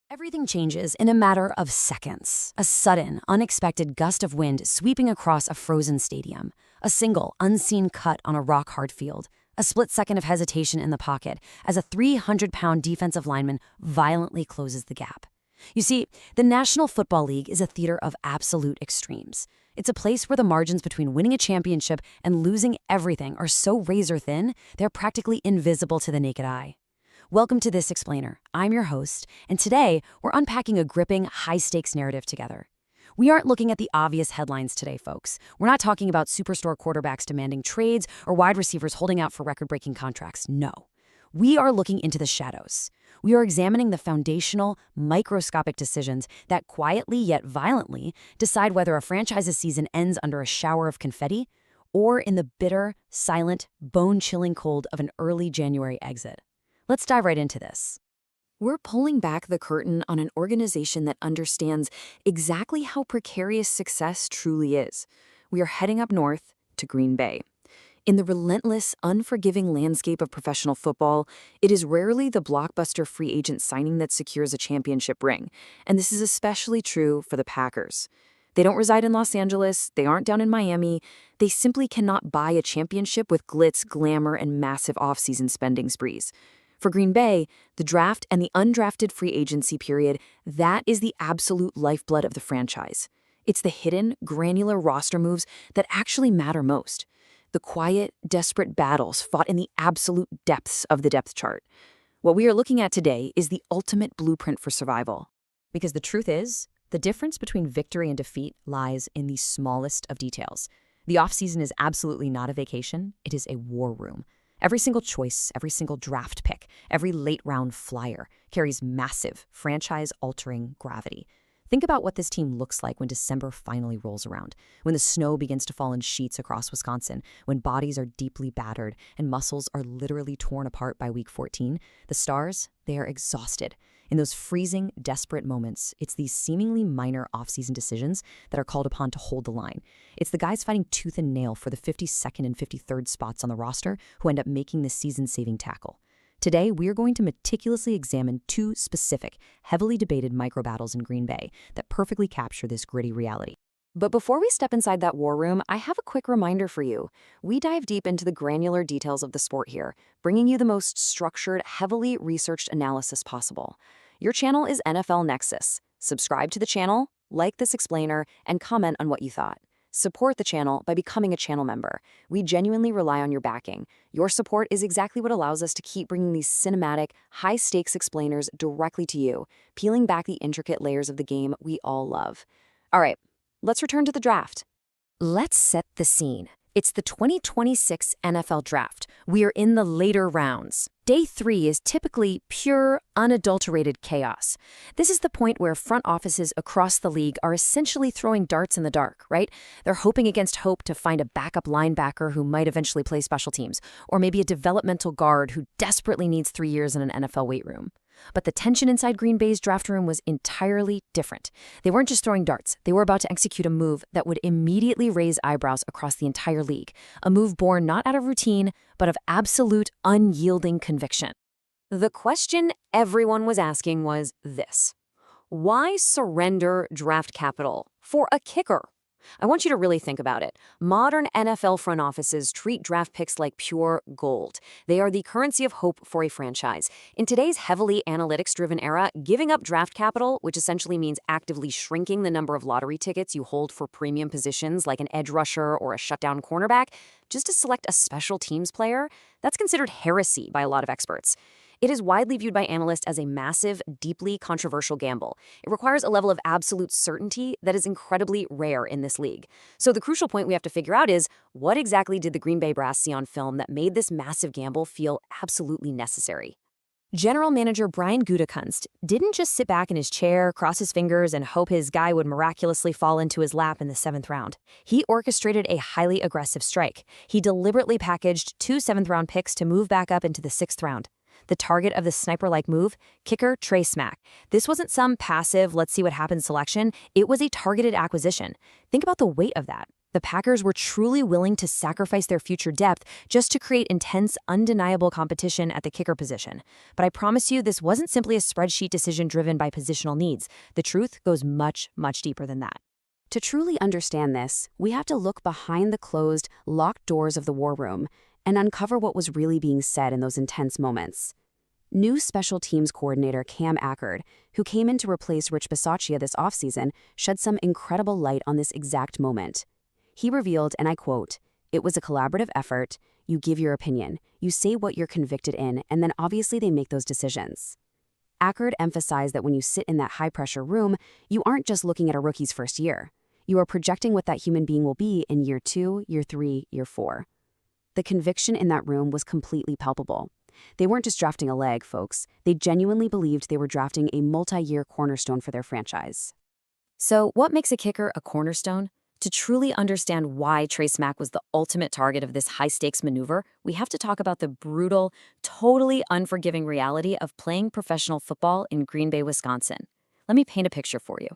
Everything changes in a matter of seconds. A sudden, unexpected gust of wind sweeping across a frozen stadium. A single, unseen cut on a rock-hard field. A split second of hesitation in the pocket as a 300-pound defensive lineman violently closes the gap. You see, the National Football League is a theater of absolute extremes. It's a place where the margins between winning a championship and losing everything are so razor-thin, they're practically invisible to the naked eye. Welcome to This Explainer. I'm your host, and today we're unpacking a gripping, high-stakes narrative together. We aren't looking at the obvious headlines today, folks. We're not talking about superstar quarterbacks demanding trades or wide receivers holding out for record-breaking contracts. No. We are looking into the shadows. We are examining the foundational, microscopic decisions that quietly yet violently decide whether a franchise's season ends under a shower of confetti or in the bitter, silent, bone-chilling cold of an early January exit. Let's dive right into this. We're pulling back the curtain on an organization that understands exactly how precarious success truly is. We are heading up north to Green Bay. In the relentless, unforgiving landscape of professional football, it is rarely the blockbuster free agent signing that secures a championship ring, and this is especially true for the Packers. They don't reside in Los Angeles, they aren't down in Miami, they simply cannot buy a championship with glitz, glamour, and massive offseason spending sprees. For Green Bay, the draft and the undrafted free agency period, that is the absolute lifeblood of the franchise. It's the hidden, granular roster moves that actually matter most. The quiet, desperate battles fought in the absolute depths of the depth chart. What we are looking at today is the ultimate blueprint for survival. Because the truth is, the difference between victory and defeat lies in the smallest of details. The offseason is absolutely not a vacation, it is a war room. Every single choice, every single draft pick, every late-round flyer carries massive, franchise-altering gravity. Think about what this team looks like when December finally rolls around, when the snow begins to fall in sheets across Wisconsin, when bodies are deeply battered and muscles are literally torn apart by week 14. The stars, they are exhausted. In those freezing, desperate moments, it's these seemingly minor offseason decisions that are called upon to hold the line. It's the guys fighting tooth and nail for the 52nd and 53rd spots on the roster who end up making the season-saving tackle. Today, we are going to meticulously examine two specific, heavily debated micro-battles in Green Bay that perfectly capture this gritty reality. But before we step inside that war room, I have a quick reminder for you. We dive deep into the granular details of the sport here, bringing you the most structured, heavily researched analysis possible. Your channel is NFL Nexus. Subscribe to the channel, like this explainer, and comment on what you thought. Support the channel by becoming a channel member. We genuinely rely on your backing. Your support is exactly what allows us to keep bringing these cinematic, high-stakes explainers directly to you, peeling back the intricate layers of the game we all love. All right, let's return to the draft. Let's set the scene. It's the 2026 NFL Draft. We are in the later rounds. Day 3 is typically pure, unadulterated chaos. This is the point where front offices across the league are essentially throwing darts in the dark, right? They're hoping against hope to find a backup linebacker who might eventually play special teams, or maybe a developmental guard who desperately needs 3 years in an NFL weight room. But the tension inside Green Bay's draft room was entirely different. They weren't just throwing darts. They were about to execute a move that would immediately raise eyebrows across the entire league. A move born not out of routine, but of absolute, unyielding conviction. The question everyone was asking was this: why surrender draft capital for a kicker? I want you to really think about it. Modern NFL front offices treat draft picks like pure gold. They are the currency of hope for a franchise. In today's heavily analytics-driven era, giving up draft capital, which essentially means actively shrinking the number of lottery tickets you hold for premium positions like an edge rusher or a shutdown cornerback, just to select a special teams player, that's considered heresy by a lot of experts. It is widely viewed by analysts as a massive, deeply controversial gamble. It requires a level of absolute certainty that is incredibly rare in this league. So the crucial point we have to figure out is, what exactly did the Green Bay brass see on film that made this massive gamble feel absolutely necessary? General Manager Brian Gutekunst didn't just sit back in his chair, cross his fingers, and hope his guy would miraculously fall into his lap in the 7th round. He orchestrated a highly aggressive strike. He deliberately packaged 2 7th-round picks to move back up into the 6th round. The target of the sniper-like move, kicker Trey Smack. This wasn't some passive, let's see what happens selection. It was a targeted acquisition. Think about the weight of that. The Packers were truly willing to sacrifice their future depth just to create intense, undeniable competition at the kicker position. But I promise you, this wasn't simply a spreadsheet decision driven by positional needs. The truth goes much, much deeper than that. To truly understand this, we have to look behind the closed, locked doors of the war room and uncover what was really being said in those intense moments. New special teams coordinator Cam Ackard, who came in to replace Rich Bisaccia this offseason, shed some incredible light on this exact moment. He revealed, and I quote, "It was a collaborative effort. You give your opinion, you say what you're convicted in, and then obviously they make those decisions." Ackard emphasized that when you sit in that high-pressure room, you aren't just looking at a rookie's first year. You are projecting what that human being will be in year 2, year 3, year 4. The conviction in that room was completely palpable. They weren't just drafting a leg, folks. They genuinely believed they were drafting a multi-year cornerstone for their franchise. So, what makes a kicker a cornerstone? To truly understand why Trace Mack was the ultimate target of this high-stakes maneuver, we have to talk about the brutal, totally unforgiving reality of playing professional football in Green Bay, Wisconsin. Let me paint a picture for you.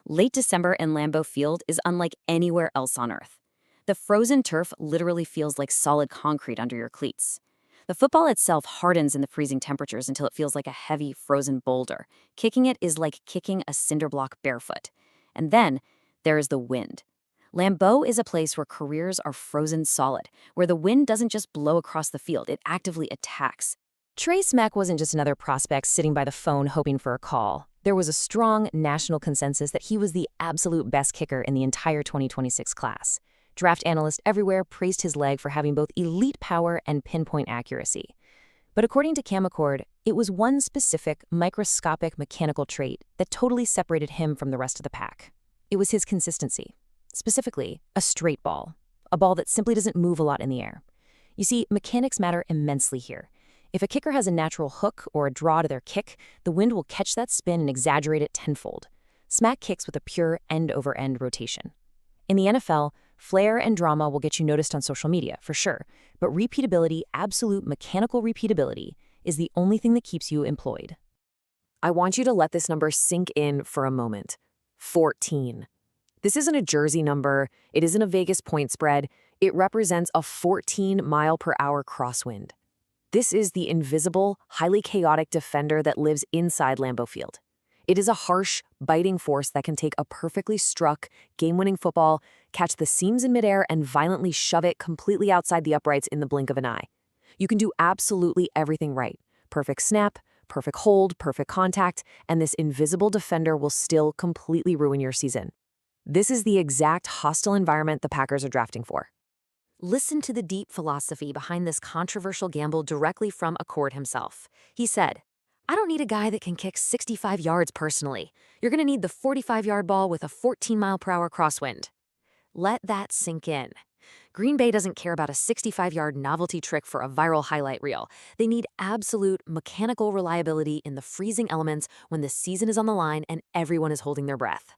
Late December in Lambeau Field is unlike anywhere else on Earth. The frozen turf literally feels like solid concrete under your cleats. The football itself hardens in the freezing temperatures until it feels like a heavy, frozen boulder. Kicking it is like kicking a cinder block barefoot. And then there is the wind. Lambeau is a place where careers are frozen solid, where the wind doesn't just blow across the field, it actively attacks. Trace Mack wasn't just another prospect sitting by the phone hoping for a call. There was a strong national consensus that he was the absolute best kicker in the entire 2026 class. Draft analysts everywhere praised his leg for having both elite power and pinpoint accuracy. But according to Cam Ackard, it was one specific, microscopic mechanical trait that totally separated him from the rest of the pack. It was his consistency. Specifically, a straight ball, a ball that simply doesn't move a lot in the air. You see, mechanics matter immensely here. If a kicker has a natural hook or a draw to their kick, the wind will catch that spin and exaggerate it tenfold. Smack kicks with a pure end-over-end rotation. In the NFL, flair and drama will get you noticed on social media, for sure, but repeatability, absolute mechanical repeatability, is the only thing that keeps you employed. I want you to let this number sink in for a moment. 14. This isn't a jersey number, it isn't a Vegas point spread, it represents a 14-mile-per-hour crosswind. This is the invisible, highly chaotic defender that lives inside Lambeau Field. It is a harsh, biting force that can take a perfectly struck, game-winning football, catch the seams in midair, and violently shove it completely outside the uprights in the blink of an eye. You can do absolutely everything right. Perfect snap, perfect hold, perfect contact, and this invisible defender will still completely ruin your season. This is the exact hostile environment the Packers are drafting for. Listen to the deep philosophy behind this controversial gamble directly from Ackard himself. He said, "I don't need a guy that can kick 65 yards personally. You're going to need the 45-yard ball with a 14-mile-per-hour crosswind." Let that sink in. Green Bay doesn't care about a 65-yard novelty trick for a viral highlight reel. They need absolute mechanical reliability in the freezing elements when the season is on the line and everyone is holding their breath.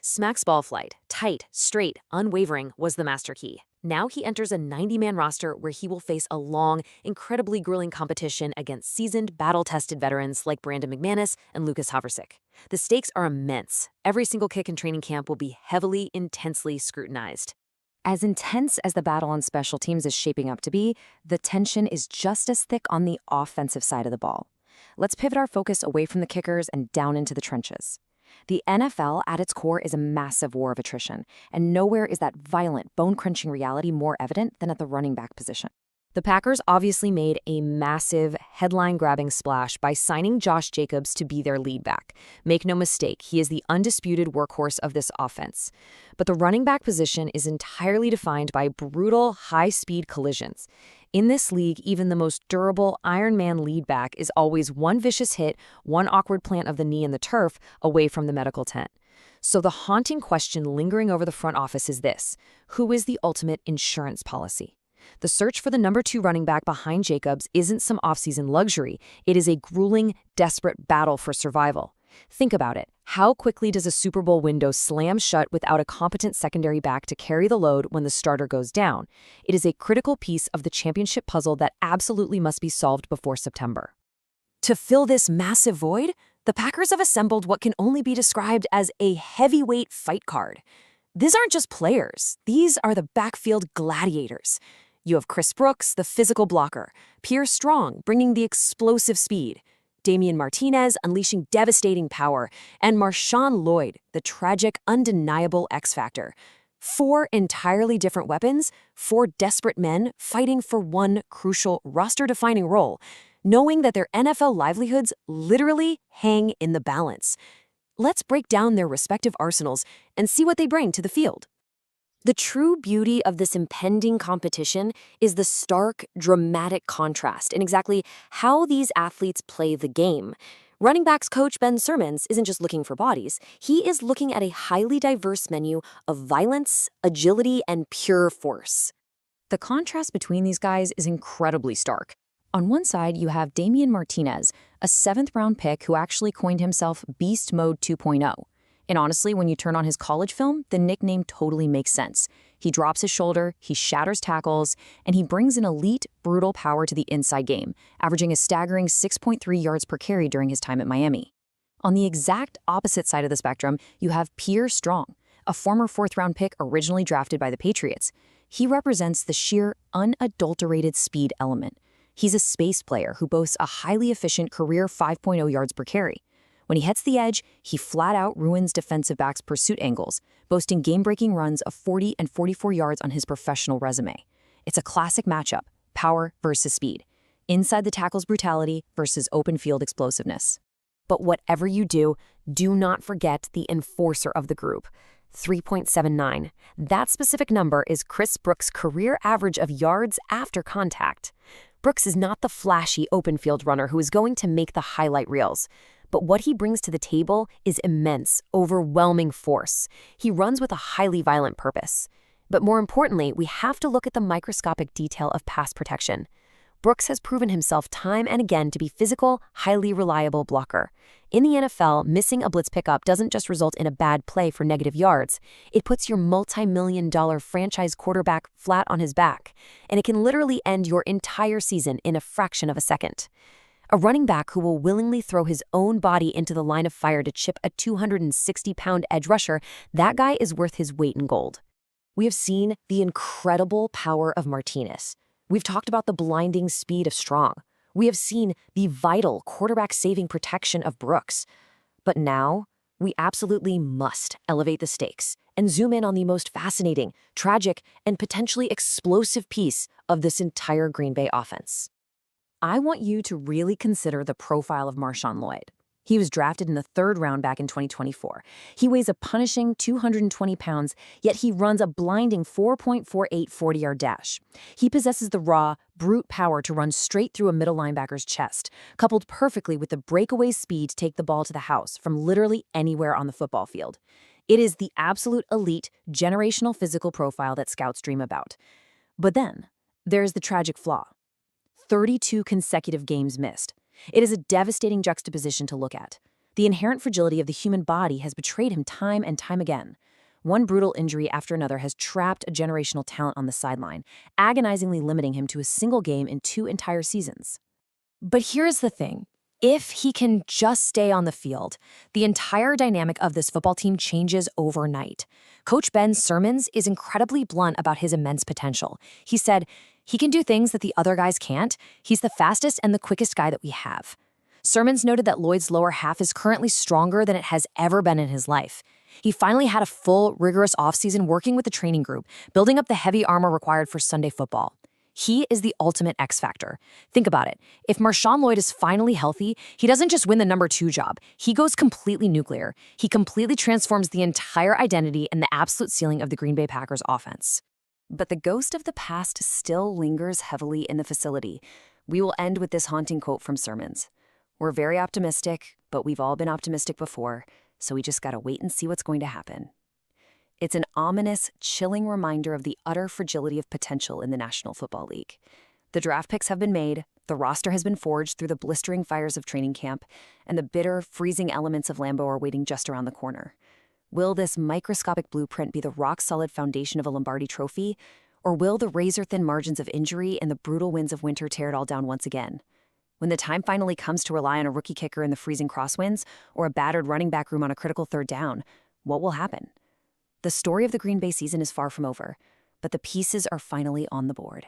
Smack's ball flight, tight, straight, unwavering, was the master key. Now he enters a 90-man roster where he will face a long, incredibly grueling competition against seasoned, battle-tested veterans like Brandon McManus and Lucas Haversick. The stakes are immense. Every single kick in training camp will be heavily, intensely scrutinized. As intense as the battle on special teams is shaping up to be, the tension is just as thick on the offensive side of the ball. Let's pivot our focus away from the kickers and down into the trenches. The NFL at its core is a massive war of attrition, and nowhere is that violent, bone-crunching reality more evident than at the running back position. The Packers obviously made a massive, headline-grabbing splash by signing Josh Jacobs to be their lead back. Make no mistake, he is the undisputed workhorse of this offense. But the running back position is entirely defined by brutal, high-speed collisions. In this league, even the most durable Iron Man lead back is always one vicious hit, one awkward plant of the knee in the turf, away from the medical tent. So the haunting question lingering over the front office is this: who is the ultimate insurance policy? The search for the number 2 running back behind Jacobs isn't some offseason luxury. It is a grueling, desperate battle for survival. Think about it. How quickly does a Super Bowl window slam shut without a competent secondary back to carry the load when the starter goes down? It is a critical piece of the championship puzzle that absolutely must be solved before September. To fill this massive void, the Packers have assembled what can only be described as a heavyweight fight card. These aren't just players. These are the backfield gladiators. You have Chris Brooks, the physical blocker, Pierre Strong bringing the explosive speed, Damian Martinez unleashing devastating power, and Marshawn Lloyd, the tragic, undeniable X-factor. 4 entirely different weapons, 4 desperate men fighting for one crucial roster-defining role, knowing that their NFL livelihoods literally hang in the balance. Let's break down their respective arsenals and see what they bring to the field. The true beauty of this impending competition is the stark, dramatic contrast in exactly how these athletes play the game. Running backs coach Ben Simmons isn't just looking for bodies, he is looking at a highly diverse menu of violence, agility, and pure force. The contrast between these guys is incredibly stark. On one side, you have Damian Martinez, a 7th-round pick who actually coined himself Beast Mode 2.0. And honestly, when you turn on his college film, the nickname totally makes sense. He drops his shoulder, he shatters tackles, and he brings an elite, brutal power to the inside game, averaging a staggering 6.3 yards per carry during his time at Miami. On the exact opposite side of the spectrum, you have Pierre Strong, a former 4th-round pick originally drafted by the Patriots. He represents the sheer, unadulterated speed element. He's a space player who boasts a highly efficient career 5.0 yards per carry. When he hits the edge, he flat-out ruins defensive backs' pursuit angles, boasting game-breaking runs of 40 and 44 yards on his professional resume. It's a classic matchup, power versus speed. Inside the tackle's brutality versus open field explosiveness. But whatever you do, do not forget the enforcer of the group, 3.79. That specific number is Chris Brooks' career average of yards after contact. Brooks is not the flashy open field runner who is going to make the highlight reels. But what he brings to the table is immense, overwhelming force. He runs with a highly violent purpose. But more importantly, we have to look at the microscopic detail of pass protection. Brooks has proven himself time and again to be physical, highly reliable blocker. In the NFL, missing a blitz pickup doesn't just result in a bad play for negative yards. It puts your multi-million-dollar franchise quarterback flat on his back, and it can literally end your entire season in a fraction of a second. A running back who will willingly throw his own body into the line of fire to chip a 260-pound edge rusher, that guy is worth his weight in gold. We have seen the incredible power of Martinez. We've talked about the blinding speed of Strong. We have seen the vital quarterback-saving protection of Brooks. But now, we absolutely must elevate the stakes and zoom in on the most fascinating, tragic, and potentially explosive piece of this entire Green Bay offense. I want you to really consider the profile of Marshawn Lloyd. He was drafted in the 3rd round back in 2024. He weighs a punishing 220 pounds, yet he runs a blinding 4.48 40-yard dash. He possesses the raw, brute power to run straight through a middle linebacker's chest, coupled perfectly with the breakaway speed to take the ball to the house from literally anywhere on the football field. It is the absolute elite, generational physical profile that scouts dream about. But then, there's the tragic flaw. 32 consecutive games missed. It is a devastating juxtaposition to look at. The inherent fragility of the human body has betrayed him time and time again. One brutal injury after another has trapped a generational talent on the sideline, agonizingly limiting him to a single game in 2 entire seasons. But here's the thing. If he can just stay on the field, the entire dynamic of this football team changes overnight. Coach Ben Simmons is incredibly blunt about his immense potential. He said, "He can do things that the other guys can't. He's the fastest and the quickest guy that we have." Simmons noted that Lloyd's lower half is currently stronger than it has ever been in his life. He finally had a full, rigorous offseason working with the training group, building up the heavy armor required for Sunday football. He is the ultimate X factor. Think about it. If Marshawn Lloyd is finally healthy, he doesn't just win the number 2 job. He goes completely nuclear. He completely transforms the entire identity and the absolute ceiling of the Green Bay Packers offense. But the ghost of the past still lingers heavily in the facility. We will end with this haunting quote from Simmons. "We're very optimistic, but we've all been optimistic before, so we just gotta wait and see what's going to happen." It's an ominous, chilling reminder of the utter fragility of potential in the National Football League. The draft picks have been made, the roster has been forged through the blistering fires of training camp, and the bitter, freezing elements of Lambeau are waiting just around the corner. Will this microscopic blueprint be the rock-solid foundation of a Lombardi trophy, or will the razor-thin margins of injury and the brutal winds of winter tear it all down once again? When the time finally comes to rely on a rookie kicker in the freezing crosswinds, or a battered running back room on a critical 3rd down, what will happen? The story of the Green Bay season is far from over, but the pieces are finally on the board.